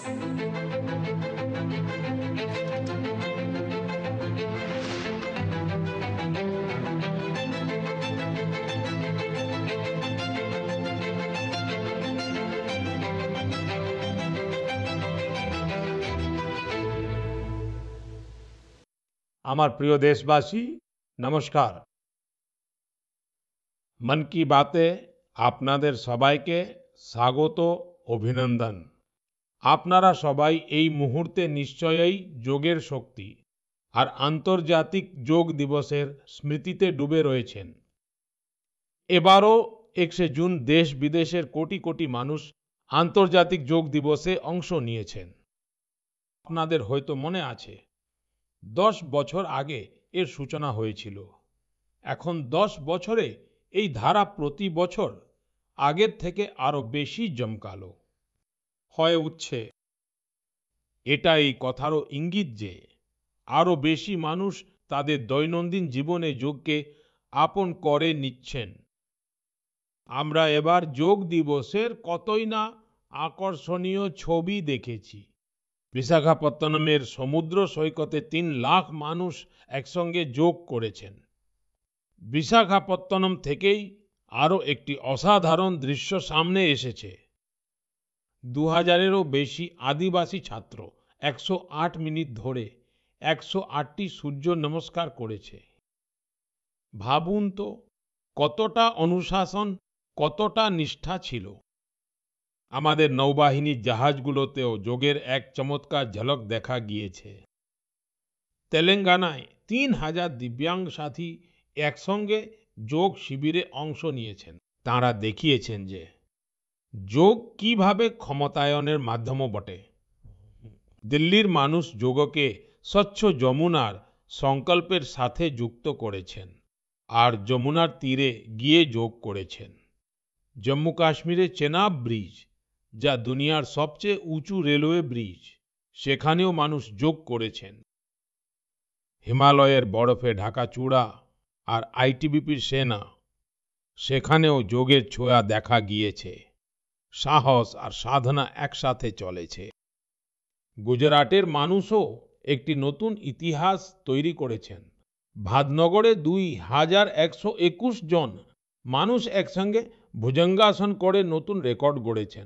আমার প্রিয় দেশবাসী, নমস্কার। মন কি বাতে আপনাদের সবাইকে স্বাগত, অভিনন্দন। আপনারা সবাই এই মুহূর্তে নিশ্চয়ই যোগের শক্তি আর আন্তর্জাতিক যোগ দিবসের স্মৃতিতে ডুবে রয়েছেন। এবারও 21শে জুন দেশ বিদেশের কোটি কোটি মানুষ আন্তর্জাতিক যোগ দিবসে অংশ নিয়েছেন। আপনাদের হয়তো মনে আছে 10 বছর আগে এর সূচনা হয়েছিল। এখন 10 বছরে এই ধারা প্রতি বছর আগের থেকে আরো বেশি জমকালো হয়ে উঠছে। এটা এই কথারও ইঙ্গিত যে আরো বেশি মানুষ তাদের দৈনন্দিন জীবনে যোগকে আপন করে নিচ্ছেন। আমরা এবার যোগ দিবসের কতই না আকর্ষণীয় ছবি দেখেছি। বিশাখাপত্তনমের সমুদ্র সৈকতে 3 লাখ মানুষ একসঙ্গে যোগ করেছেন। বিশাখাপত্তনম থেকেই আরো একটি অসাধারণ দৃশ্য সামনে এসেছে। 2000-এরও বেশি আদিবাসী ছাত্র 108 মিনিট ধরে 108টি সূর্য নমস্কার করেছে। ভাবুন তো কতটা অনুশাসন, কতটা নিষ্ঠা ছিল। আমাদের নৌবাহিনীর জাহাজগুলোতেও যোগের এক চমৎকার ঝলক দেখা গিয়েছে। তেলেঙ্গানায় 3000 দিব্যাঙ্গ সাথী একসঙ্গে যোগ শিবিরে অংশ নিয়েছেন। তাঁরা দেখিয়েছেন যে যোগ কিভাবে ক্ষমতায়নের মাধ্যমও বটে। দিল্লির মানুষ যোগকে স্বচ্ছ যমুনার সংকল্পের সাথে যুক্ত করেছেন আর যমুনার তীরে গিয়ে যোগ করেছেন। জম্মু কাশ্মীরে চেনাব ব্রিজ, যা দুনিয়ার সবচেয়ে উঁচু রেলওয়ে ব্রিজ, সেখানেও মানুষ যোগ করেছেন। হিমালয়ের বরফে ঢাকা চূড়া আর আইটিবিপির সেনা, সেখানেও যোগের ছোঁয়া দেখা গিয়েছে। সাহস আর সাধনা একসাথে চলেছে। গুজরাটের মানুষও একটি নতুন ইতিহাস তৈরি করেছেন। ভাদনগরে 2121 জন মানুষ একসঙ্গে ভুজঙ্গাসন করে নতুন রেকর্ড গড়েছেন।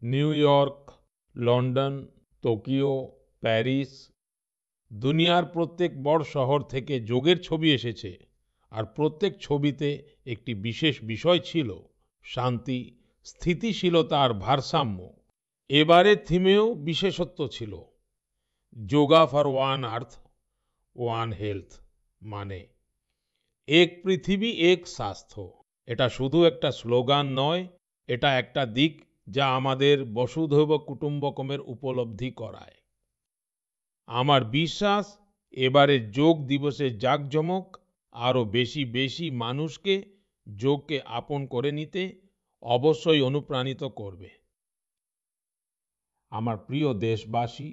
New York, London, Tokyo, Paris, দুনিয়ার প্রত্যেক বড় শহর থেকে যোগের ছবি এসেছে। আর প্রত্যেক ছবিতে একটি বিশেষ বিষয় ছিল: শান্তি, স্থিতিশীলতা আর ভারসাম্য। এবারের থিমেও বিশেষত্ব ছিল, yoga for one earth, one health, মানে এক পৃথিবী এক স্বাস্থ্য। এটা শুধু একটা স্লোগান নয়, এটা একটা দিক যা আমাদের বসুধৈব কুটুম্বকমের উপলব্ধি করায়। আমার বিশ্বাস এবারের যোগ দিবসের জাঁকজমক আরো বেশি বেশি মানুষকে যোগকে আপন করে নিতে অবশ্যই অনুপ্রাণিত করবে। আমার প্রিয় দেশবাসী,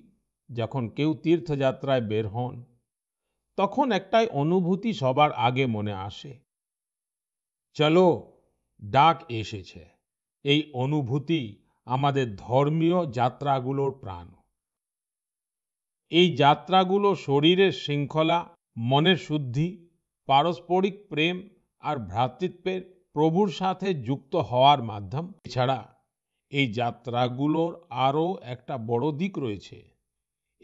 যখন কেউ তীর্থযাত্রায় বের হন, তখন একটাই অনুভূতি সবার আগে মনে আসে, চলো ডাক এসেছে। এই অনুভূতি আমাদের ধর্মীয় যাত্রাগুলোর প্রাণ। এই যাত্রাগুলো শরীরের শৃঙ্খলা, মনের শুদ্ধি, পারস্পরিক প্রেম আর ভ্রাতৃত্বের প্রভুর সাথে যুক্ত হওয়ার মাধ্যম। এছাড়া এই যাত্রাগুলোর আরো একটা বড় দিক রয়েছে।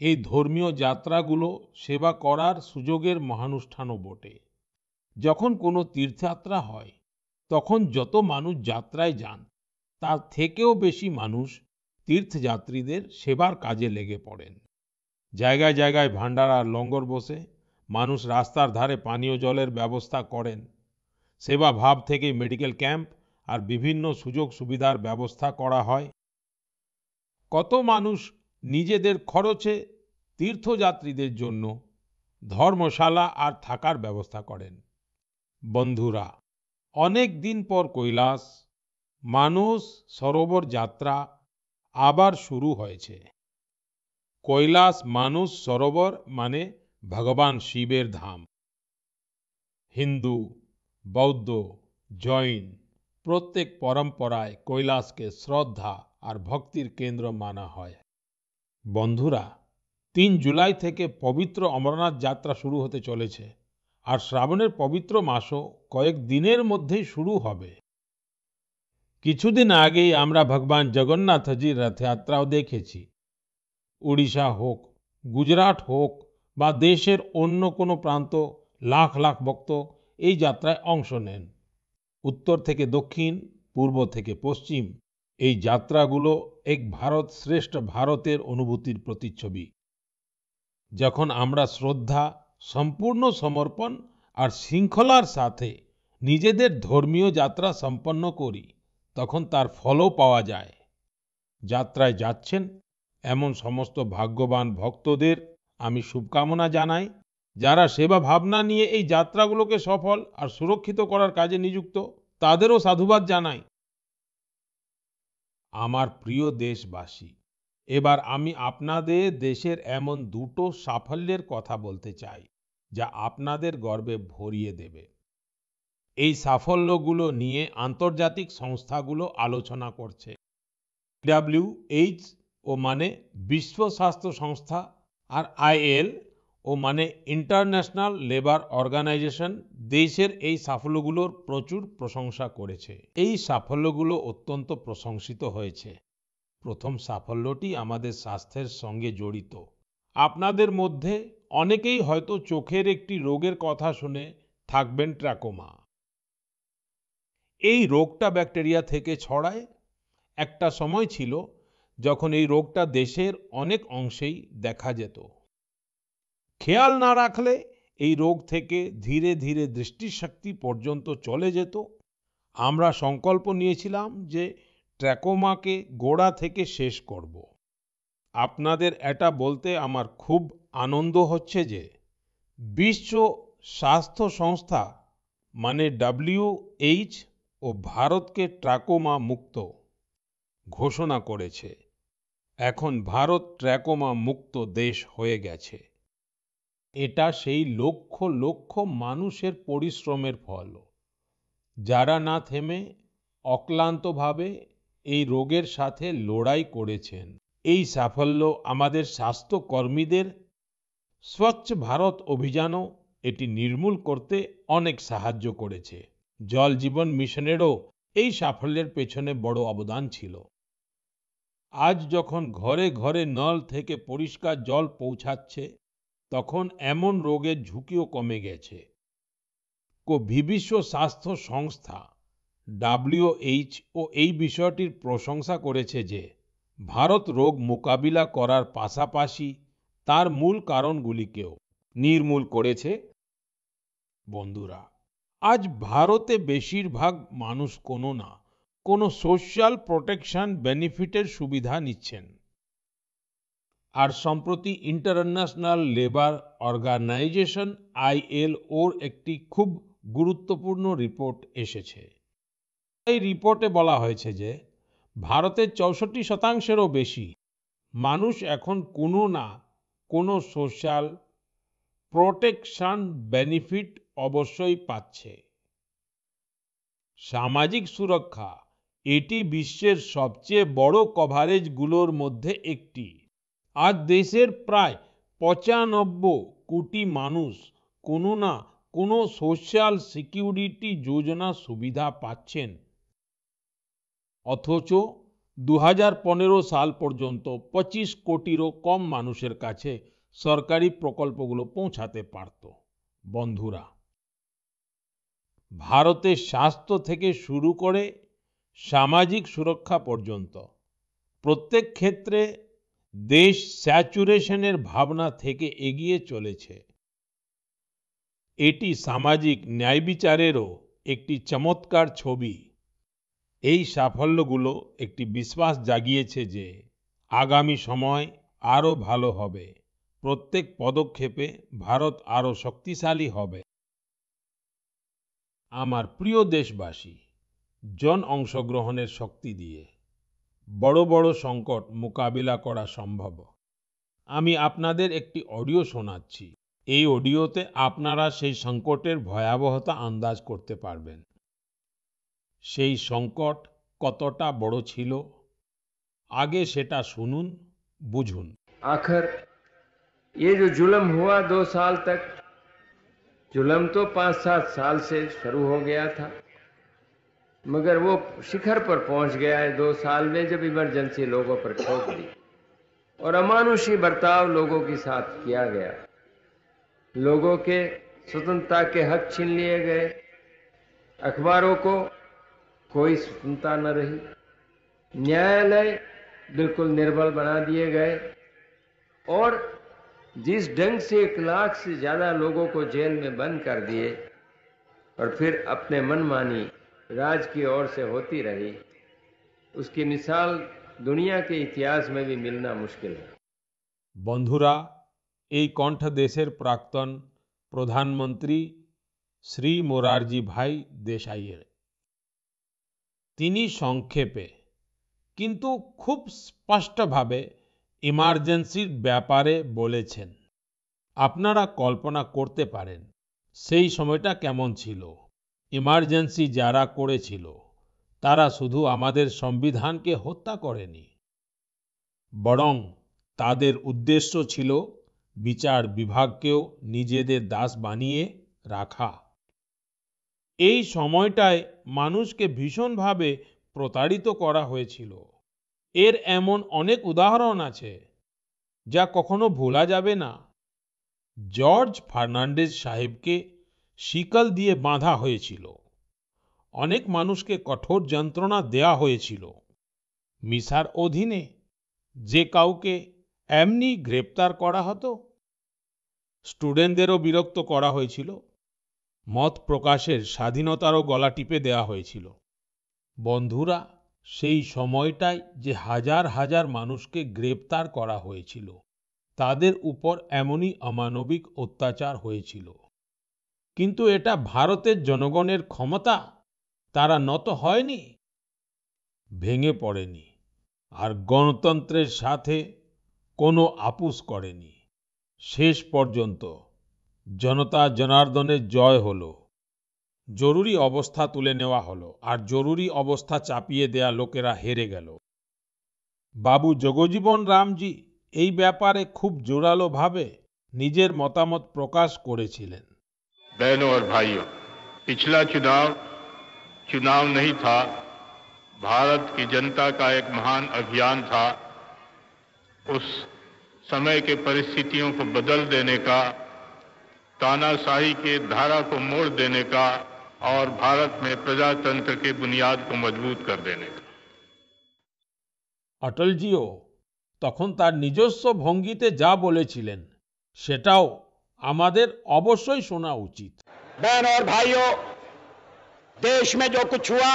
এই ধর্মীয় যাত্রাগুলো সেবা করার সুযোগের মহানুষ্ঠানও বটে। যখন কোনো তীর্থযাত্রা হয়, তখন যত মানুষ যাত্রায় যান, তার থেকেও বেশি মানুষ তীর্থযাত্রীদের সেবার কাজে লেগে পড়েন। জায়গায় জায়গায় ভান্ডারা আর লঙ্গর বসে মানুষ রাস্তার ধারে পানীয় জলের ব্যবস্থা করেন। সেবা ভাব থেকে মেডিকেল ক্যাম্প আর বিভিন্ন সুযোগ সুবিধার ব্যবস্থা করা হয়। কত মানুষ নিজেদের খরচে তীর্থযাত্রীদের জন্য ধর্মশালা আর থাকার ব্যবস্থা করেন। বন্ধুরা, অনেক দিন পর কৈলাস মানস সরোবর যাত্রা আবার শুরু হয়েছে। কৈলাস মানস সরোবর মানে ভগবান শিবের ধাম। হিন্দু, বৌদ্ধ, জৈন প্রত্যেক পরম্পরায় কৈলাসকে শ্রদ্ধা আর ভক্তির কেন্দ্র মানা হয়। বন্ধুরা, ৩ জুলাই থেকে পবিত্র অমরনাথ যাত্রা শুরু হতে চলেছে আর শ্রাবণের পবিত্র মাসও কয়েক দিনের মধ্যেই শুরু হবে। কিছুদিন আগেই আমরা ভগবান জগন্নাথজির রথযাত্রাও দেখেছি। উড়িষ্যা হোক, গুজরাট হোক বা দেশের অন্য কোনো প্রান্ত, লাখ লাখ ভক্ত এই যাত্রায় অংশ নেন। উত্তর থেকে দক্ষিণ, পূর্ব থেকে পশ্চিম, এই যাত্রাগুলো এক ভারত শ্রেষ্ঠ ভারতের অনুভূতির প্রতিচ্ছবি। যখন আমরা শ্রদ্ধা, সম্পূর্ণ সমর্পণ আর শৃঙ্খলার সাথে নিজেদের ধর্মীয় যাত্রা সম্পন্ন করি, তখন তার ফলও পাওয়া যায়। যাত্রায় যাচ্ছেন এমন সমস্ত ভাগ্যবান ভক্তদের আমি শুভকামনা জানাই, যারা সেবা ভাবনা নিয়ে এই যাত্রাগুলোকে সফল আর সুরক্ষিত করার কাজে নিযুক্ত, তাদেরও সাধুবাদ জানাই। আমার প্রিয় দেশবাসী, এবার আমি আপনাদের দেশের এমন দুটো সাফল্যের কথা বলতে চাই, যা আপনাদের গর্বে ভরিয়ে দেবে। এই সাফল্যগুলো নিয়ে আন্তর্জাতিক সংস্থাগুলো আলোচনা করছে। WHO ও মানে বিশ্ব স্বাস্থ্য সংস্থা আর IL ও মানে ইন্টারন্যাশনাল লেবার অর্গানাইজেশন দেশের এই সাফল্যগুলোর প্রচুর প্রশংসা করেছে। এই সাফল্যগুলো অত্যন্ত প্রশংসিত হয়েছে। প্রথম সাফল্যটি আমাদের স্বাস্থ্যের সঙ্গে জড়িত। আপনাদের মধ্যে অনেকেই হয়তো চোখের একটি রোগের কথা শুনে থাকবেন, ট্র্যাকোমা। এই রোগটা ব্যাকটেরিয়া থেকে ছড়ায়। একটা সময় ছিল যখন এই রোগটা দেশের অনেক অংশেই দেখা যেত। খেয়াল না রাখলে এই রোগ থেকে ধীরে ধীরে দৃষ্টিশক্তি পর্যন্ত চলে যেত। আমরা সংকল্প নিয়েছিলাম যে ট্র্যাকোমাকে গোড়া থেকে শেষ করব। আপনাদের এটা বলতে আমার খুব আনন্দ হচ্ছে যে বিশ্ব স্বাস্থ্য সংস্থা মানে WHO ও ভারতকে ট্র্যাকোমা মুক্ত ঘোষণা করেছে। এখন ভারত ট্র্যাকোমা মুক্ত দেশ হয়ে গেছে। এটা সেই লক্ষ লক্ষ মানুষের পরিশ্রমের ফল, যারা না থেমে অক্লান্তভাবে এই রোগের সাথে লড়াই করেছেন। এই সাফল্য আমাদের স্বাস্থ্য কর্মীদের স্বচ্ছ ভারত অভিযানও এটি নির্মূল করতে অনেক সাহায্য করেছে। জল জীবন মিশনেরও এই সাফল্যের পেছনে বড় অবদান ছিল। আজ যখন ঘরে ঘরে নল থেকে পরিষ্কার জল পৌঁছাচ্ছে, তখন এমন রোগের ঝুঁকিও কমে গেছে। বিশ্ব স্বাস্থ্য সংস্থা WHO এই বিষয়টির প্রশংসা করেছে যে ভারত রোগ মোকাবিলা করার পাশাপাশি তার মূল কারণগুলিকেও নির্মূল করেছে। বন্ধুরা, আজ ভারতে বেশিরভাগ মানুষ কোনো সোশ্যাল প্রোটেকশন বেনিফিটের সুবিধা নিচ্ছেন। আর সম্প্রতি ইন্টারন্যাশনাল লেবার অর্গানাইজেশন ILOর একটি খুব গুরুত্বপূর্ণ রিপোর্ট এসেছে। এই রিপোর্টে বলা হয়েছে যে ভারতের 64%-এরও বেশি মানুষ এখন কোনো না কোনো সোশ্যাল প্রোটেকশন বেনিফিট অবশ্যই পাচ্ছে। সামাজিক সুরক্ষা এটি বিশ্বের সবচেয়ে বড় কভারেজগুলোর মধ্যে একটি। আজ দেশের প্রায় 95 কোটি মানুষ কোনো না কোনো সোশ্যাল সিকিউরিটি যোজনা সুবিধা পাচ্ছেন। অথচ 2015 সাল পর্যন্ত 25 কোটিরও কম মানুষের কাছে সরকারি প্রকল্পগুলো পৌঁছাতে পারত। বন্ধুরা, ভারতের স্বাস্থ্য থেকে শুরু করে সামাজিক সুরক্ষা পর্যন্ত প্রত্যেক ক্ষেত্রে দেশ স্যাচুরেশনের ভাবনা থেকে এগিয়ে চলেছে। এটি সামাজিক ন্যায় বিচারেরও একটি চমৎকার ছবি। এই সাফল্যগুলো একটি বিশ্বাস জাগিয়েছে যে আগামী সময় আরো ভালো হবে। প্রত্যেক পদক্ষেপে ভারত আরো শক্তিশালী হবে। আমার প্রিয় দেশবাসী, জন অংশগ্রহণের শক্তি দিয়ে বড় বড় সংকট মোকাবিলা করা সম্ভব। আমি আপনাদের একটি অডিও শোনাচ্ছি। এই অডিওতে আপনারা সেই সংকটের ভয়াবহতা আন্দাজ করতে পারবেন। সেই সংকট কতটা বড় ছিল, আগে সেটা শুনুন, বুঝুন। आखिर ये जो जुल्म हुआ 2 साल तक, जुल्म तो 5-7 साल से शुरू हो गया था, मगर वो शिखर पर पहुंच गया है 2 साल में, जब इमरजेंसी लोगों पर ठोक दी और अमानुषी बर्ताव लोगों के साथ किया गया। लोगों के स्वतंत्रता के हक छीन लिए गए, अखबारों को कोई स्वतंत्रता न रही, न्यायालय बिल्कुल निर्बल बना दिए गए और जिस ढंग से 1 लाख से ज्यादा लोगों को जेल में बंद कर दिए और फिर अपने मनमानी राज की ओर से होती रही, उसकी मिसाल दुनिया के इतिहास में भी मिलना मुश्किल है। বন্ধুরা, এই কণ্ঠ দেশের প্রাক্তন প্রধানমন্ত্রী শ্রী মোরারজি ভাই দেশাইয়ের। তিনি সংক্ষেপে কিন্তু খুব স্পষ্টভাবে ইমার্জেন্সির ব্যাপারে বলেছেন। আপনারা কল্পনা করতে পারেন সেই সময়টা কেমন ছিল। ইমার্জেন্সি যারা করেছিল তারা শুধু আমাদের সংবিধানকে হত্যা করেনি, বরং তাদের উদ্দেশ্য ছিল বিচার বিভাগকেও নিজেদের দাস বানিয়ে রাখা। এই সময়টায় মানুষকে ভীষণভাবে প্রতারিত করা হয়েছিল। এর এমন অনেক উদাহরণ আছে যা কখনো ভোলা যাবে না। জর্জ ফার্নান্ডেজ সাহেবকে শিকল দিয়ে বাঁধা হয়েছিল। অনেক মানুষকে কঠোর যন্ত্রণা দেয়া হয়েছিল। মিসার অধীনে যে কাউকে এমনি গ্রেপ্তার করা হতো। স্টুডেন্টদেরও বিরক্ত করা হয়েছিল। মত প্রকাশের স্বাধীনতারও গলা টিপে দেওয়া হয়েছিল। বন্ধুরা, সেই সময়টায় যে হাজার হাজার মানুষকে গ্রেপ্তার করা হয়েছিল, তাদের উপর এমনই অমানবিক অত্যাচার হয়েছিল। কিন্তু এটা ভারতের জনগণের ক্ষমতা, তারা নত হয়নি, ভেঙে পড়েনি, আর গণতন্ত্রের সাথে কোনো আপোস করেনি। শেষ পর্যন্ত জনতা জনার্দনের জয় হলো। জরুরি অবস্থা তুলে নেওয়া হলো, আর জরুরি অবস্থা চাপিয়ে দেয়া লোকেরা হেরে গেল। বাবু জগজীবন রামজি এই ব্যাপারে খুব জোরালো ভাবে নিজের মতামত প্রকাশ করেছিলেন। बहनों और भाइयों, पिछला चुनाव नहीं था, भारत की जनता का एक महान अभियान था। उस समय के परिस्थितियों को बदल देने का, तानाशाही के धारा को मोड़ देने का और भारत में प्रजातंत्र की बुनियाद को मजबूत कर देने का। অটলজিও তখন তার নিজস্ব ভঙ্গিতে যা বলেছিলেন সেটাও আমাদের অবশ্যই শোনা উচিত। बहनों और भाइयों, देश में जो कुछ हुआ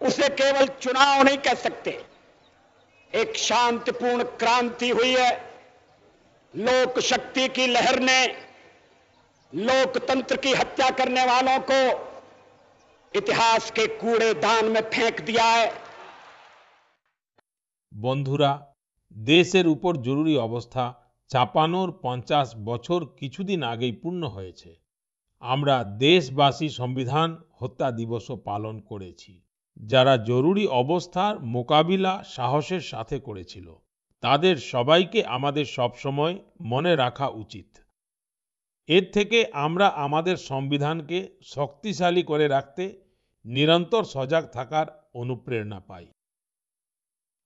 उसे केवल चुनाव नहीं कह सकते। एक शांतिपूर्ण क्रांति हुई है। लोक शक्ति की लहर ने लोकतंत्र की हत्या करने वालों को इतिहास के कूड़ेदान में फेंक दिया है। বন্ধুরা, দেশের উপর জরুরি অবস্থা চাপানোর 50 বছর কিছুদিন আগেই পূর্ণ হয়েছে। আমরা দেশবাসী সংবিধান হত্যা দিবসও পালন করেছি। যারা জরুরি অবস্থার মোকাবিলা সাহসের সাথে করেছিল, তাদের সবাইকে আমাদের সবসময় মনে রাখা উচিত। এর থেকে আমরা আমাদের সংবিধানকে শক্তিশালী করে রাখতে নিরন্তর সজাগ থাকার অনুপ্রেরণা পাই।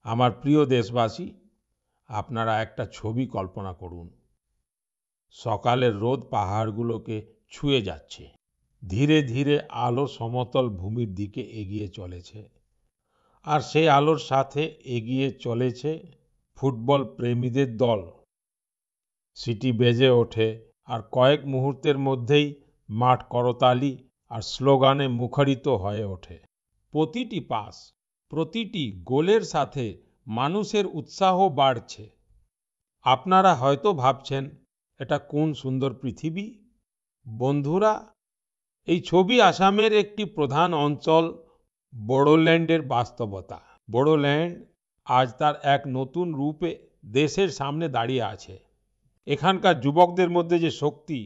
আমার প্রিয় দেশবাসী, আপনারা একটা ছবি কল্পনা করুন। সকালের রোদ পাহাড়গুলোকে ছুঁয়ে যাচ্ছে। ধীরে ধীরে আলো সমতল ভূমির দিকে এগিয়ে চলেছে, আর সেই আলোর সাথে এগিয়ে চলেছে ফুটবল প্রেমীদের দল। সিটি বেজে ওঠে, আর কয়েক মুহূর্তের মধ্যেই মাঠ করতালি আর স্লোগানে মুখরিত হয়ে ওঠে। প্রতিটি পাস, প্রতিটি গোলের সাথে মানুষের উৎসাহ বাড়ছে। আপনারা হয়তো ভাবছেন, এটা কোন সুন্দর পৃথিবী। বন্ধুরা, এই ছবি আসামের একটি প্রধান অঞ্চল বোডোল্যান্ডের বাস্তবতা। বোডোল্যান্ড আজ তার এক নতুন রূপে দেশের সামনে দাঁড়িয়ে আছে। এখানকার যুবকদের মধ্যে যে শক্তি,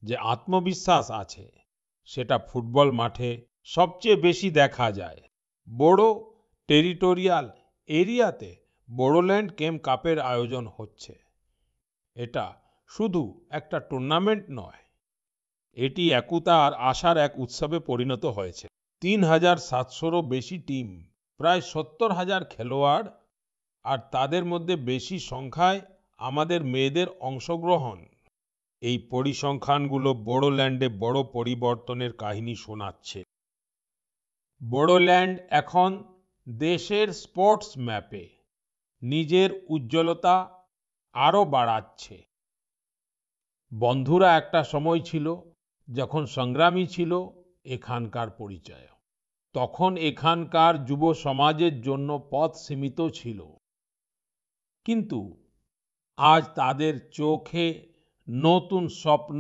যে আত্মবিশ্বাস আছে, সেটা ফুটবল মাঠে সবচেয়ে বেশি দেখা যায়। বোডো টেরিটোরিয়াল এরিয়াতে বোডোল্যান্ড গেম কাপের আয়োজন হচ্ছে। এটা শুধু একটা টুর্নামেন্ট নয়, এটি একতা আর আশার এক উৎসবে পরিণত হয়েছে। ৩,৭০০রও বেশি টিম, প্রায় ৭০,০০০ খেলোয়াড়, আর তাদের মধ্যে বেশি সংখ্যায় আমাদের মেয়েদের অংশগ্রহণ। এই পরিসংখ্যানগুলো বোডোল্যান্ডে বড় পরিবর্তনের কাহিনী শোনাচ্ছে। বোডোল্যান্ড এখন দেশের স্পোর্টস ম্যাপে নিজের উজ্জ্বলতা আরো বাড়াচ্ছে। বন্ধুরা, একটা সময় ছিল যখন সংগ্রামী ছিল এখানকার পরিচয়। তখন এখানকার যুব সমাজের জন্য পথ সীমিত ছিল, কিন্তু আজ তাদের চোখে নতুন স্বপ্ন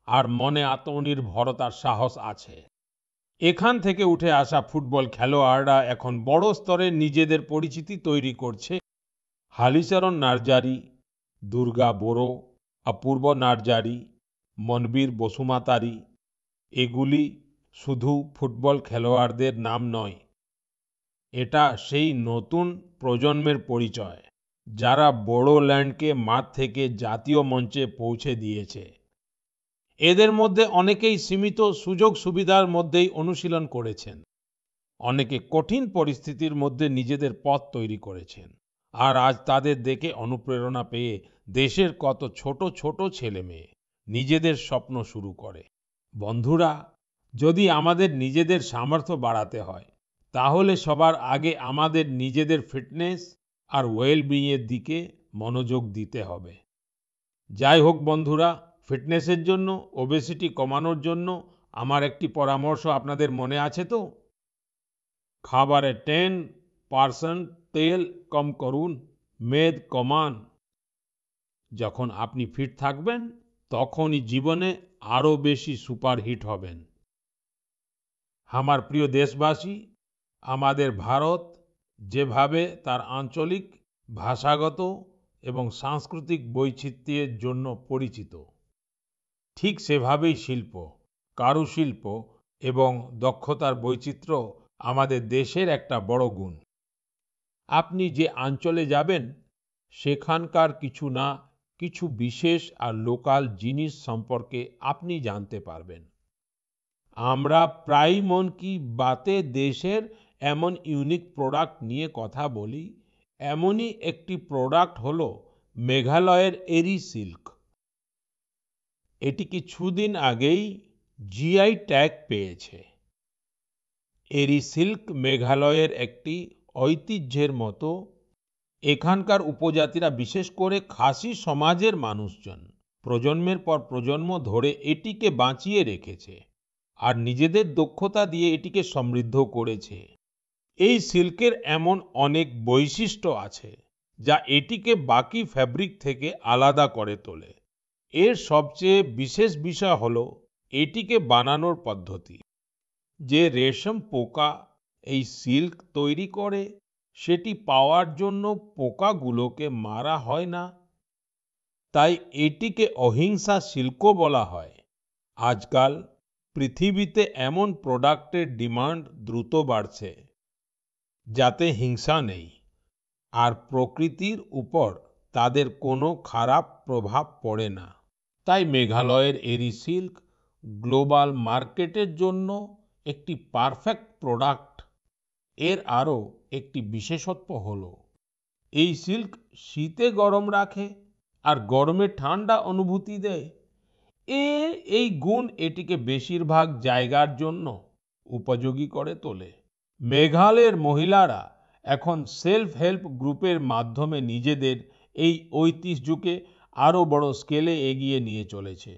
আর মনে আত্মনির্ভরতার সাহস আছে। এখান থেকে উঠে আসা ফুটবল খেলোয়াড়রা এখন বড় স্তরে নিজেদের পরিচিতি তৈরি করছে। হালিচরণ নার্জারি, দুর্গা বোরো, অপূর্ব নার্জারি, মনবীর বসুমাতারি, এগুলি শুধু ফুটবল খেলোয়াড়দের নাম নয়, এটা সেই নতুন প্রজন্মের পরিচয় যারা বোডোল্যান্ডকে মাঠ থেকে জাতীয় মঞ্চে পৌঁছে দিয়েছে। এদের মধ্যে অনেকেই সীমিত সুযোগ সুবিধার মধ্যেই অনুশীলন করেছেন, অনেকে কঠিন পরিস্থিতির মধ্যে নিজেদের পথ তৈরি করেছেন, আর আজ তাদের দেখে অনুপ্রেরণা পেয়ে দেশের কত ছোট ছোট ছেলে মেয়ে নিজেদের স্বপ্ন শুরু করে। বন্ধুরা, যদি আমাদের নিজেদের সামর্থ্য বাড়াতে হয়, তাহলে সবার আগে আমাদের নিজেদের ফিটনেস আর ওয়েলবিং এর দিকে মনোযোগ দিতে হবে। যাই হোক বন্ধুরা, ফিটনেসের জন্য, ওবেসিটি কমানোর জন্য আমার একটি পরামর্শ আপনাদের মনে আছে তো? খাবারে 10% তেল কম করুন, মেদ কমান। যখন আপনি ফিট থাকবেন, তখনই জীবনে আরো বেশি সুপারহিট হবেন। আমার প্রিয় দেশবাসী, আমাদের ভারত যেভাবে তার আঞ্চলিক, ভাষাগত এবং সাংস্কৃতিক বৈচিত্র্যের জন্য পরিচিত, ঠিক সেভাবেই শিল্প, কারুশিল্প এবং দক্ষতার বৈচিত্র্য আমাদের দেশের একটা বড় গুণ। আপনি যে অঞ্চলে যাবেন, সেখানকার কিছু না কিছু বিশেষ আর লোকাল জিনিস সম্পর্কে আপনি জানতে পারবেন। আমরা প্রায় মন কি বাতে দেশের এমন ইউনিক প্রোডাক্ট নিয়ে কথা বলি। এমনই একটি প্রোডাক্ট হলো মেঘালয়ের এরি সিল্ক। এটি কিছুদিন আগেই জিআই ট্যাগ পেয়েছে। এরি সিল্ক মেঘালয়ের একটি ঐতিহ্যের মতো। এখানকার উপজাতিরা, বিশেষ করে খাসি সমাজের মানুষজন, প্রজন্মের পর প্রজন্ম ধরে এটিকে বাঁচিয়ে রেখেছে আর নিজেদের দক্ষতা দিয়ে এটিকে সমৃদ্ধ করেছে। এই সিল্কের এমন অনেক বৈশিষ্ট্য আছে যা এটিকে বাকি ফ্যাব্রিক থেকে আলাদা করে তোলে। এর সবচেয়ে বিশেষ বিষয় হলো এটিকে বানানোর পদ্ধতি। যে রেশম পোকা এই সিল্ক তৈরি করে, সেটি পাওয়ার জন্য পোকাগুলোকে মারা হয় না, তাই এটিকে অহিংসা সিল্কও বলা হয়। আজকাল পৃথিবীতে এমন প্রোডাক্টের ডিমান্ড দ্রুত বাড়ছে যাতে হিংসা নেই আর প্রকৃতির উপর তাদের কোনো খারাপ প্রভাব পড়ে না। তাই মেঘালয়ের এরি সিল্ক গ্লোবাল মার্কেটের জন্য একটি পারফেক্ট প্রোডাক্ট। এর আরো একটি বিশেষত্ব হলো এই সিল্ক শীতে গরম রাখে আর গরমে ঠান্ডা অনুভূতি দেয়। এই গুণ এটিকে বেশিরভাগ জায়গার জন্য উপযোগী করে তোলে। মেঘালয়ের মহিলারা এখন সেলফ হেল্প গ্রুপের মাধ্যমে নিজেদের এই ঐতিহ্যকে আরো বড় স্কেলে এগিয়ে নিয়ে চলেছে।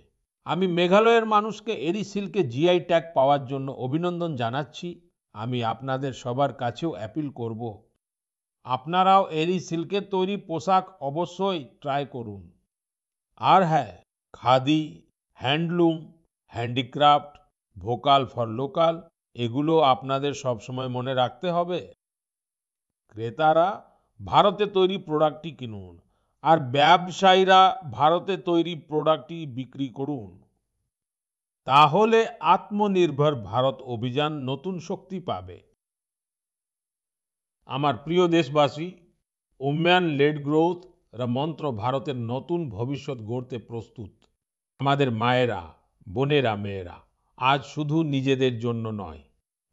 আমি মেঘালয়ের মানুষকে এরি সিল্কে জিআই ট্যাগ পাওয়ার জন্য অভিনন্দন জানাচ্ছি। আমি আপনাদের সবার কাছেও অ্যাপিল করব, আপনারাও এরি সিল্কের তৈরি পোশাক অবশ্যই ট্রাই করুন। আর হ্যাঁ, khadi, handloom, handicraft, vocal for local, এগুলো আপনাদের সবসময় মনে রাখতে হবে। ক্রেতারা ভারতে তৈরি প্রোডাক্টই কিনুন আর ব্যবসায়ীরা ভারতে তৈরি প্রোডাক্টই বিক্রি করুন। তাহলে আত্মনির্ভর ভারত অভিযান নতুন শক্তি পাবে। আমার প্রিয় দেশবাসী, উন্নয়ন লেড গ্রোথ মন্ত্র ভারতের নতুন ভবিষ্যৎ গড়তে প্রস্তুত। আমাদের মায়েরা, বোনেরা, মেয়েরা আজ শুধু নিজেদের জন্য নয়,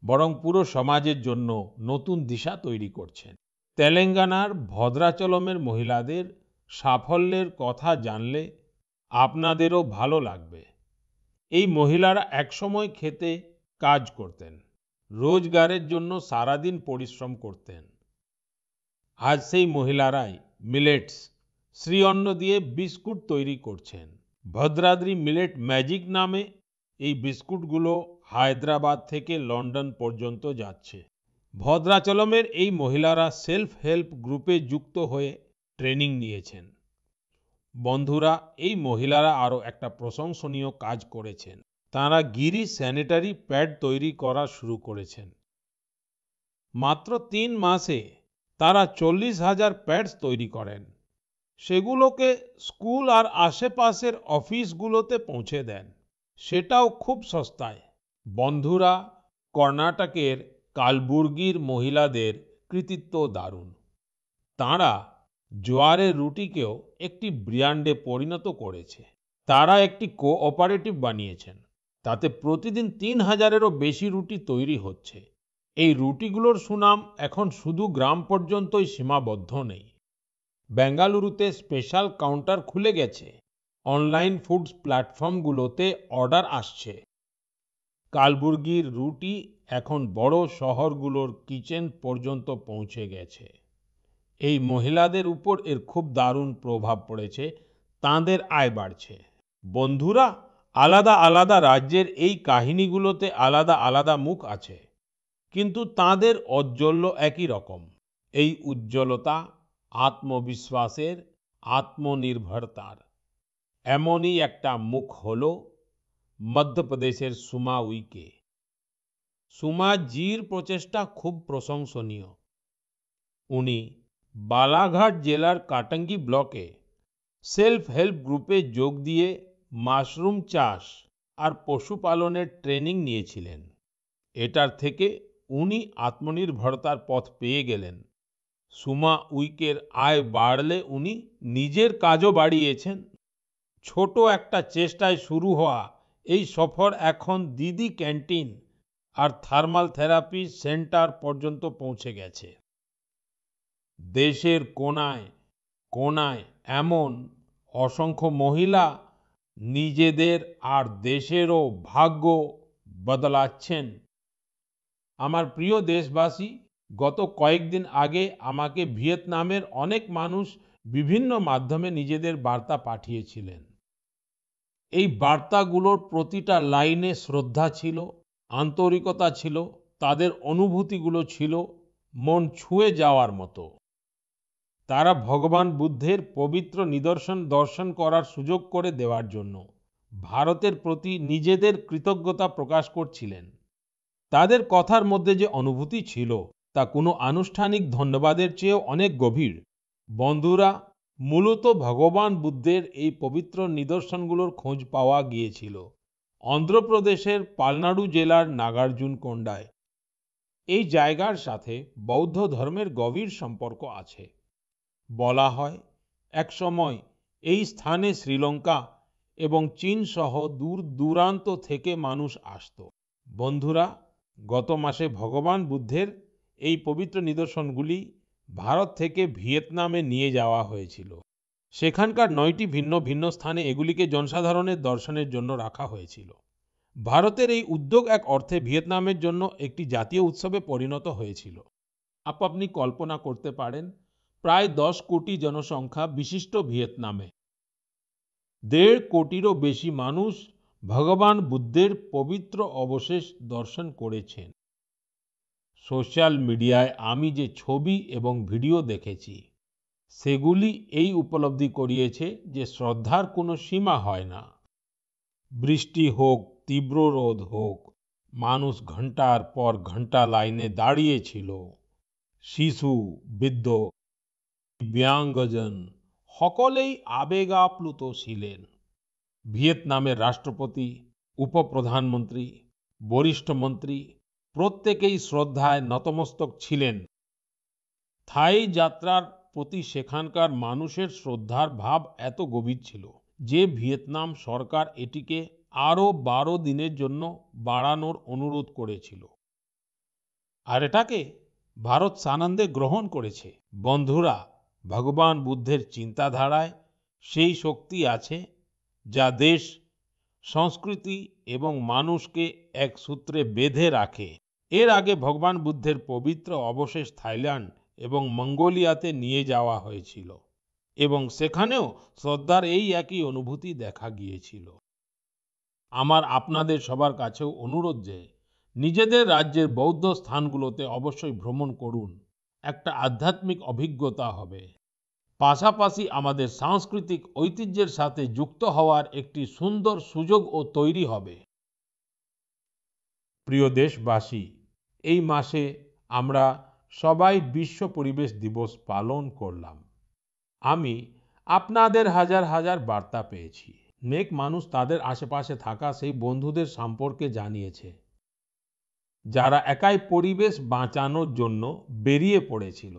বরং পুরো সমাজের জন্য নতুন দিশা তৈরি করছেন। তেলেঙ্গানার ভদ্রাচলমের মহিলাদের সাফল্যের কথা জানলে আপনাদেরও ভালো লাগবে। এই মহিলারা একসময় খেতে কাজ করতেন, রোজগারের জন্য সারাদিন পরিশ্রম করতেন। আজ সেই মহিলারাই মিলেটস, শ্রী অন্ন দিয়ে বিস্কুট তৈরি করছেন। ভদ্রাদ্রি মিলেট ম্যাজিক নামে এই বিস্কুটগুলো হায়দ্রাবাদ থেকে লন্ডন পর্যন্ত যাচ্ছে। ভদ্রাচলমের এই মহিলারা সেলফ হেল্প গ্রুপে যুক্ত হয়ে ট্রেনিং নিয়েছেন। বন্ধুরা, এই মহিলারা আরো একটা প্রশংসনীয় কাজ করেছেন। তারা গিরি স্যানিটারি প্যাড তৈরি করা শুরু করেছেন। মাত্র 3 মাসে তারা 40,000 প্যাডস তৈরি করেন। সেগুলোকে স্কুল আর আশেপাশের অফিসগুলোতে পৌঁছে দেন, সেটাও খুব সস্তায়। বন্ধুরা, কর্ণাটকের কালবুর্গির মহিলাদের কৃতিত্ব দারুণ। তারা জোয়ারের রুটিকেও একটি ব্র্যান্ডে পরিণত করেছে। তারা একটি কোঅপারেটিভ বানিয়েছেন, তাতে প্রতিদিন 3,000-এরও বেশি রুটি তৈরি হচ্ছে। এই রুটিগুলোর সুনাম এখন শুধু গ্রাম পর্যন্তই সীমাবদ্ধ নেই। বেঙ্গালুরুতে স্পেশাল কাউন্টার খুলে গেছে, অনলাইন ফুডস প্ল্যাটফর্মগুলোতে অর্ডার আসছে। কালবুর্গির রুটি এখন বড় শহরগুলোর কিচেন পর্যন্ত পৌঁছে গেছে। এই মহিলাদের উপর এর খুব দারুণ প্রভাব পড়েছে, তাদের আয় বাড়ছে। বন্ধুরা, আলাদা আলাদা রাজ্যের এই কাহিনীগুলোতে আলাদা আলাদা মুখ আছে, কিন্তু তাদের ঔজ্জ্বল্য একই রকম। এই উজ্জ্বলতা আত্মবিশ্বাসের, আত্মনির্ভরতার। এমনই একটা মুখ হলো মধ্যপ্রদেশের সুমা উইকে। সুমা জির প্রচেষ্টা খুব প্রশংসনীয়। উনি বালাঘাট জেলার কাটঙ্গি ব্লকে সেলফ হেল্প গ্রুপে যোগ দিয়ে মাশরুম চাষ আর পশুপালনের ট্রেনিং নিয়েছিলেন। এটার থেকে উনি আত্মনির্ভরতার পথ পেয়ে গেলেন। সুমা উইকের আয় বাড়লে উনি নিজের কাজও বাড়িয়েছেন। ছোট একটা চেষ্টায় শুরু হওয়া এই সফর এখন দিদি ক্যান্টিন আর থার্মাল থেরাপি সেন্টার পর্যন্ত পৌঁছে গেছে। দেশের কোনায় কোনায় এমন অসংখ্য মহিলা নিজেদের আর দেশেরও ভাগ্য বদলাচ্ছেন। আমার প্রিয় দেশবাসী, গত কয়েকদিন আগে আমাকে ভিয়েতনামের অনেক মানুষ বিভিন্ন মাধ্যমে নিজেদের বার্তা পাঠিয়েছিলেন। এই বার্তাগুলোর প্রতিটা লাইনে শ্রদ্ধা ছিল, আন্তরিকতা ছিল, তাদের অনুভূতিগুলো ছিল মন ছুঁয়ে যাওয়ার মতো। তারা ভগবান বুদ্ধের পবিত্র নিদর্শন দর্শন করার সুযোগ করে দেওয়ার জন্য ভারতের প্রতি নিজেদের কৃতজ্ঞতা প্রকাশ করছিলেন। তাদের কথার মধ্যে যে অনুভূতি ছিল তা কোনো আনুষ্ঠানিক ধন্যবাদের চেয়েও অনেক গভীর। বন্ধুরা, মূলত ভগবান বুদ্ধের এই পবিত্র নিদর্শনগুলোর খোঁজ পাওয়া গিয়েছিল অন্ধ্রপ্রদেশের পালনাড়ু জেলার নাগার্জুনকোন্ডায়। এই জায়গার সাথে বৌদ্ধ ধর্মের গভীর সম্পর্ক আছে। বলা হয়, একসময় এই স্থানে শ্রীলঙ্কা এবং চীন সহ দূর দূরান্ত থেকে মানুষ আসতো। বন্ধুরা, গত মাসে ভগবান বুদ্ধের এই পবিত্র নিদর্শনগুলি ভারত থেকে ভিয়েতনামে নিয়ে যাওয়া হয়েছিল। সেখানকার 9টি ভিন্ন ভিন্ন স্থানে এগুলিকে জনসাধারণের দর্শনের জন্য রাখা হয়েছিল। ভারতের এই উদ্যোগ এক অর্থে ভিয়েতনামের জন্য একটি জাতীয় উৎসবে পরিণত হয়েছিল। আপনি কল্পনা করতে পারেন, প্রায় 10 কোটি জনসংখ্যা বিশিষ্ট ভিয়েতনামে 1.5 কোটিরও বেশি মানুষ ভগবান বুদ্ধের পবিত্র অবশেষ দর্শন করেছেন। সোশ্যাল মিডিয়ায় আমি যে ছবি এবং ভিডিও দেখেছি, সেগুলি এই উপলব্ধি করিয়েছে যে শ্রদ্ধার কোনো সীমা হয় না। বৃষ্টি হোক, তীব্র রোদ হোক, মানুষ ঘন্টার পর ঘন্টা লাইনে দাঁড়িয়ে ছিল। শিশু, বৃদ্ধ, দিব্যাঙ্গজন সকলেই আবেগাপ্লুত ছিলেন। ভিয়েতনামের রাষ্ট্রপতি, উপপ্রধানমন্ত্রী, বরিষ্ঠ মন্ত্রী প্রত্যেকেই শ্রদ্ধায় নতমস্তক ছিলেন। থাই যাত্রার প্রতি সেখানকার মানুষের শ্রদ্ধার ভাব এত গভীর ছিল যে ভিয়েতনাম সরকার এটিকে আরো 12 দিনের জন্য বাড়ানোর অনুরোধ করেছিল, আর এটাকে ভারত সানন্দে গ্রহণ করেছে। বন্ধুরা, ভগবান বুদ্ধের চিন্তাধারায় সেই শক্তি আছে যা দেশ, সংস্কৃতি এবং মানুষকে এক সূত্রে বেঁধে রাখে। এর আগে ভগবান বুদ্ধের পবিত্র অবশেষ থাইল্যান্ড এবং মঙ্গোলিয়াতে নিয়ে যাওয়া হয়েছিল এবং সেখানেও শ্রদ্ধার এই একই অনুভূতি দেখা গিয়েছিল। আমার আপনাদের সবার কাছেও অনুরোধ যে নিজেদের রাজ্যের বৌদ্ধ স্থানগুলোতে অবশ্যই ভ্রমণ করুন। একটা আধ্যাত্মিক অভিজ্ঞতা হবে, পাশাপাশি আমাদের সাংস্কৃতিক ঐতিহ্যের সাথে যুক্ত হওয়ার একটি সুন্দর সুযোগও তৈরি হবে। প্রিয় দেশবাসী, এই মাসে আমরা সবাই বিশ্ব পরিবেশ দিবস পালন করলাম। আমি আপনাদের হাজার হাজার বার্তা পেয়েছি। অনেক মানুষ তাদের আশেপাশে থাকা সেই বন্ধুদের সম্পর্কে জানিয়েছে যারা একাই পরিবেশ বাঁচানোর জন্য বেরিয়ে পড়েছিল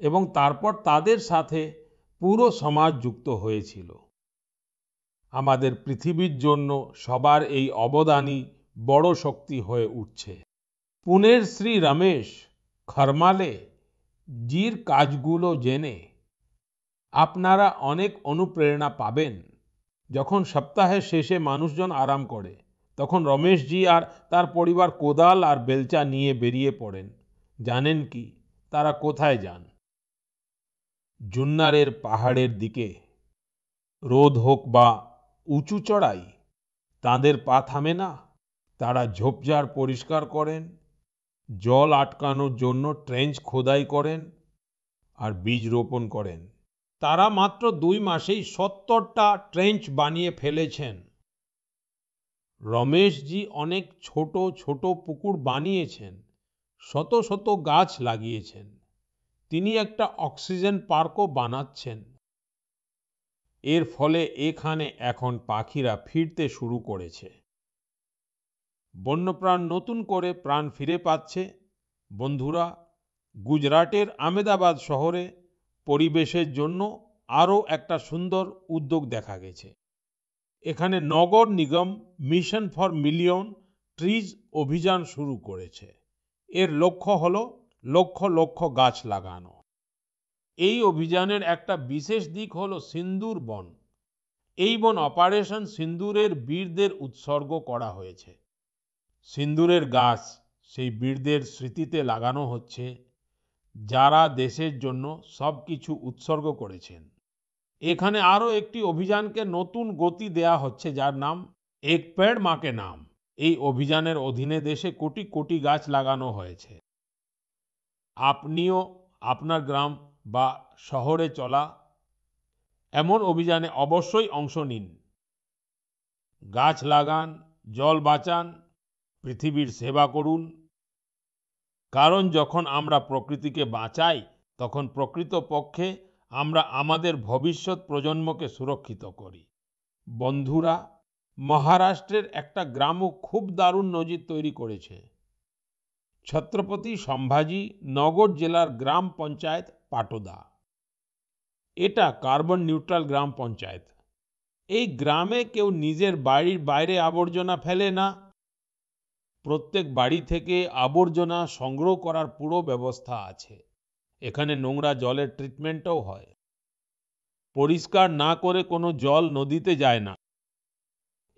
এবং তারপর তাদের সাথে পুরো সমাজ যুক্ত হয়েছিল। আমাদের পৃথিবীর জন্য সবার এই অবদানই বড় শক্তি হয়ে উঠছে। পুনের শ্রী রমেশ খরমালে জির কাজগুলো জেনে আপনারা অনেক অনুপ্রেরণা পাবেন। যখন সপ্তাহের শেষে মানুষজন আরাম করে, তখন রমেশজি আর তার পরিবার কোদাল আর বেলচা নিয়ে বেরিয়ে পড়েন। জানেন কি তারা কোথায় যান? জুন্নারের পাহাড়ের দিকে। রোদ হোক বা উঁচু চড়াই, তাদের পা থামে না। তারা ঝোপঝাড় পরিষ্কার করেন, জল আটকানোর জন্য ট্রেঞ্চ খোদাই করেন আর বীজ রোপণ করেন। তারা মাত্র 2 মাসেই 70টা ট্রেঞ্চ বানিয়ে ফেলেছেন। রমেশজি অনেক ছোট ছোট পুকুর বানিয়েছেন, শত শত গাছ লাগিয়েছেন। তিনি একটা অক্সিজেন পার্কও বানাচ্ছেন। এর ফলে এখানে এখন পাখিরা ফিরতে শুরু করেছে। বন্যপ্রাণ নতুন করে প্রাণ ফিরে পাচ্ছে। বন্ধুরা, গুজরাটের আহমেদাবাদ শহরে পরিবেশের জন্য আরও একটা সুন্দর উদ্যোগ দেখা গেছে। এখানে নগর নিগম মিশন ফর মিলিয়ন ট্রিজ অভিযান শুরু করেছে। এর লক্ষ্য হলো লক্ষ লক্ষ গাছ লাগানো। এই অভিযানের একটা বিশেষ দিক হলো সিন্দুর বন। এই বন অপারেশন সিন্দুরের বীরদের উৎসর্গ করা হয়েছে। সিন্দুরের গাছ সেই বীরদের স্মৃতিতে লাগানো হচ্ছে যারা দেশের জন্য সবকিছু উৎসর্গ করেছেন। এখানে আরো একটি অভিযানকে নতুন গতি দেয়া হচ্ছে যার নাম এক পেড় মা কে নাম। এই অভিযানের অধীনে দেশে কোটি কোটি গাছ লাগানো হয়েছে। আপনিও আপনার গ্রাম বা শহরে চলা এমন অভিযানে অবশ্যই অংশ নিন। গাছ লাগান, জল বাঁচান, পৃথিবীর সেবা করুন। কারণ যখন আমরা প্রকৃতিকে বাঁচাই, তখন প্রকৃতপক্ষে আমরা আমাদের ভবিষ্যৎ প্রজন্মকে সুরক্ষিত করি। বন্ধুরা, মহারাষ্ট্রের একটা গ্রামও খুব দারুণ নজির তৈরি করেছে। ছত্রপতি সম্ভাজি নগর জেলার গ্রাম পঞ্চায়েত পাটোদা। এটা কার্বন নিউট্রাল গ্রাম পঞ্চায়েত। এই গ্রামে কেউ নিজের বাড়ির বাইরে আবর্জনা ফেলে না। প্রত্যেক বাড়ি থেকে আবর্জনা সংগ্রহ করার পুরো ব্যবস্থা আছে। এখানে নোংরা জলের ট্রিটমেন্টও হয়। পরিষ্কার না করে কোনো জল নদীতে যায় না।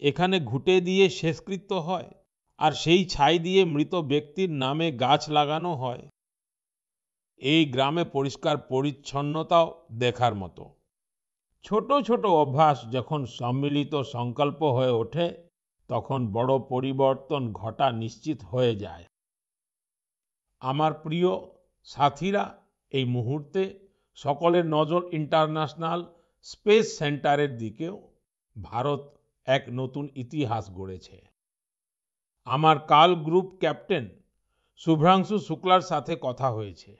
এখানে ঘুঁটে দিয়ে শেষকৃত্য হয় আর সেই ছাই দিয়ে মৃত ব্যক্তির নামে গাছ লাগানো হয়। এই গ্রামে পরিষ্কার পরিচ্ছন্নতাও দেখার মতো। ছোট ছোট অভ্যাস যখন সম্মিলিত সংকল্প হয়ে ওঠে, তখন বড় পরিবর্তন ঘটা নিশ্চিত হয়ে যায়। আমার প্রিয় সাথীরা, এই মুহূর্তে সকলের নজর ইন্টারন্যাশনাল স্পেস সেন্টারের দিকেও। ভারত এক নতুন ইতিহাস গড়েছে। আমার কাল গ্রুপ ক্যাপ্টেন শুভ্রাংশু শুক্লার সাথে কথা হয়েছে।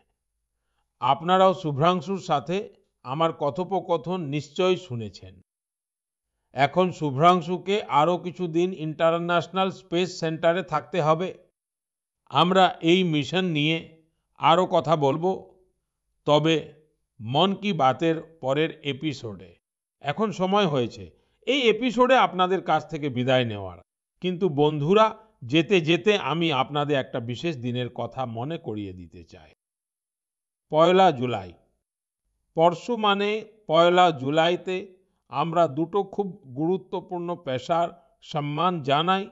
আপনারাও শুভ্রাংশুর সাথে আমার কথোপকথন নিশ্চয়ই শুনেছেন। এখন শুভ্রাংশুকে আরো কিছুদিন ইন্টারন্যাশনাল স্পেস সেন্টারে থাকতে হবে। আমরা এই মিশন নিয়ে আরো কথা বলবো। তবে মন কি বাতের পরের এপিসোডে। এখন সময় হয়েছে এই এপিসোডে আপনাদের কাছ থেকে বিদায় নেওয়ার। কিন্তু বন্ধুরা, যেতে যেতে আমি আপনাদের একটা বিশেষ দিনের কথা মনে করিয়ে দিতে চাই। 1 জুলাই। পরশু মানে 1 জুলাইতে আমরা দুটো খুব গুরুত্বপূর্ণ পেশার সম্মান জানাই,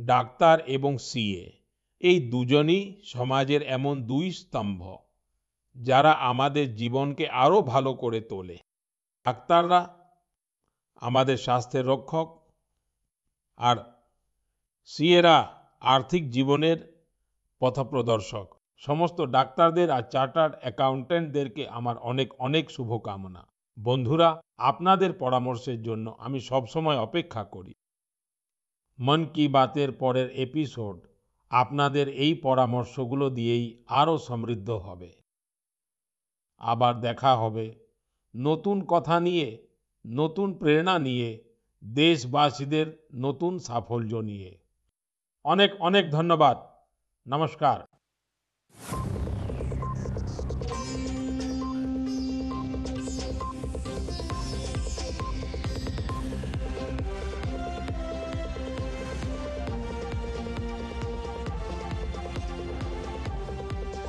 ডাক্তার এবং সিএ। এই দুজনই সমাজের এমন দুই স্তম্ভ যারা আমাদের জীবনকে আরো ভালো করে তোলে। ডাক্তাররা আমাদের স্বাস্থ্যের রক্ষক, আর সিএরা আর্থিক জীবনের পথপ্রদর্শক। সমস্ত ডাক্তারদের আর চার্টার্ড অ্যাকাউন্টেন্টদেরকে আমার অনেক অনেক শুভকামনা। বন্ধুরা, আপনাদের পরামর্শের জন্য আমি সবসময় অপেক্ষা করি। মন কি বাতের পরের এপিসোড আপনাদের এই পরামর্শগুলো দিয়েই আরো সমৃদ্ধ হবে। আবার দেখা হবে নতুন কথা নিয়ে, নতুন প্রেরণা নিয়ে, দেশবাসীদের নতুন সাফল্য নিয়ে। অনেক অনেক ধন্যবাদ। নমস্কার।